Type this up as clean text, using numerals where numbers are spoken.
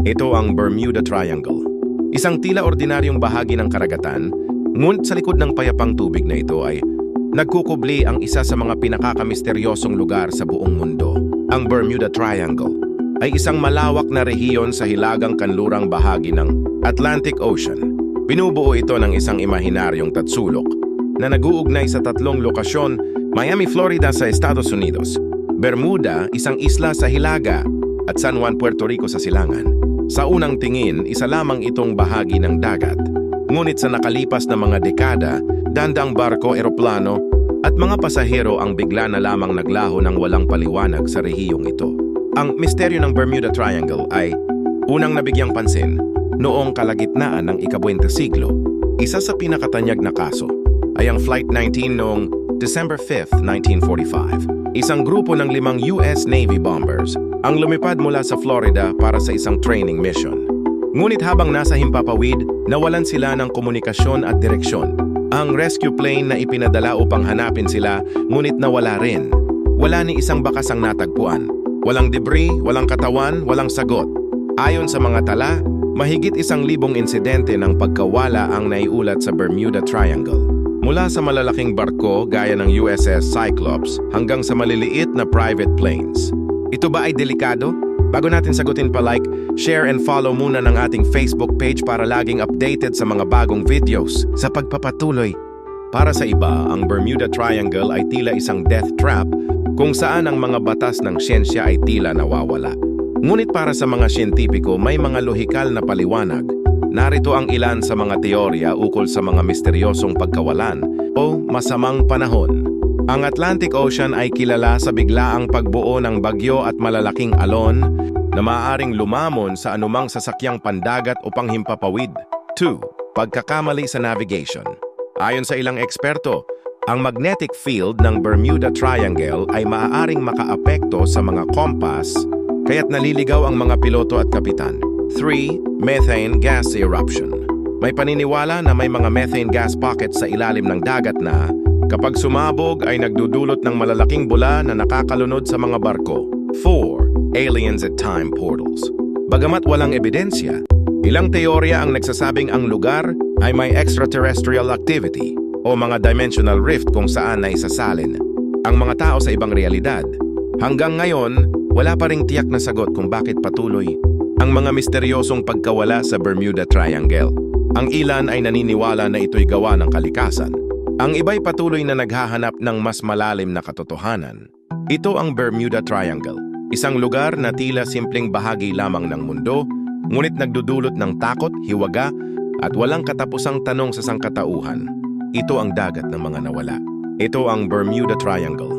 Ito ang Bermuda Triangle. Isang tila ordinaryong bahagi ng karagatan, ngunit sa likod ng payapang tubig na ito ay nagkukubli ang isa sa mga pinakakamisteryosong lugar sa buong mundo. Ang Bermuda Triangle ay isang malawak na rehiyon sa hilagang kanlurang bahagi ng Atlantic Ocean. Binubuo ito ng isang imahinaryong tatsulok na nag-uugnay sa tatlong lokasyon: Miami, Florida sa Estados Unidos, Bermuda, isang isla sa hilaga, at San Juan, Puerto Rico sa silangan. Sa unang tingin, isa lamang itong bahagi ng dagat. Ngunit sa nakalipas na mga dekada, dandang barko, eroplano, at mga pasahero ang bigla na lamang naglaho ng walang paliwanag sa rehiyong ito. Ang misteryo ng Bermuda Triangle ay unang nabigyang pansin noong kalagitnaan ng ika-20 siglo. Isa sa pinakatanyag na kaso ay ang Flight 19 noong December 5, 1945. Isang grupo ng 5 US Navy bombers ang lumipad mula sa Florida para sa isang training mission. Ngunit habang nasa himpapawid, nawalan sila ng komunikasyon at direksyon. Ang rescue plane na ipinadala upang hanapin sila, ngunit nawala rin. Wala ni isang bakas ang natagpuan. Walang debris, walang katawan, walang sagot. Ayon sa mga tala, mahigit 1,000 insidente ng pagkawala ang naiulat sa Bermuda Triangle. Mula sa malalaking barko gaya ng USS Cyclops hanggang sa maliliit na private planes. Ito ba ay delikado? Bago natin sagutin pa, like, share and follow muna ng ating Facebook page para laging updated sa mga bagong videos. Sa pagpapatuloy, para sa iba, ang Bermuda Triangle ay tila isang death trap kung saan ang mga batas ng siyensya ay tila nawawala. Ngunit para sa mga siyentipiko, may mga lohikal na paliwanag. Narito ang ilan sa mga teorya ukol sa mga misteryosong pagkawalan o masamang panahon. Ang Atlantic Ocean ay kilala sa biglaang pagbuo ng bagyo at malalaking alon na maaaring lumamon sa anumang sasakyang pandagat o panghimpapawid. 2. Pagkakamali sa navigation. Ayon sa ilang eksperto, ang magnetic field ng Bermuda Triangle ay maaaring makaapekto sa mga kompas, kaya't naliligaw ang mga piloto at kapitan. 3. Methane gas eruption. May paniniwala na may mga methane gas pockets sa ilalim ng dagat na kapag sumabog ay nagdudulot ng malalaking bula na nakakalunod sa mga barko. 4. Aliens at time portals. Bagamat walang ebidensya, ilang teorya ang nagsasabing ang lugar ay may extraterrestrial activity o mga dimensional rift kung saan naisasalin ang mga tao sa ibang realidad. Hanggang ngayon, wala pa ring tiyak na sagot kung bakit patuloy ang mga misteryosong pagkawala sa Bermuda Triangle. Ang ilan ay naniniwala na ito'y gawa ng kalikasan. Ang iba'y patuloy na naghahanap ng mas malalim na katotohanan. Ito ang Bermuda Triangle, isang lugar na tila simpleng bahagi lamang ng mundo, ngunit nagdudulot ng takot, hiwaga, at walang katapusang tanong sa sangkatauhan. Ito ang dagat ng mga nawala. Ito ang Bermuda Triangle.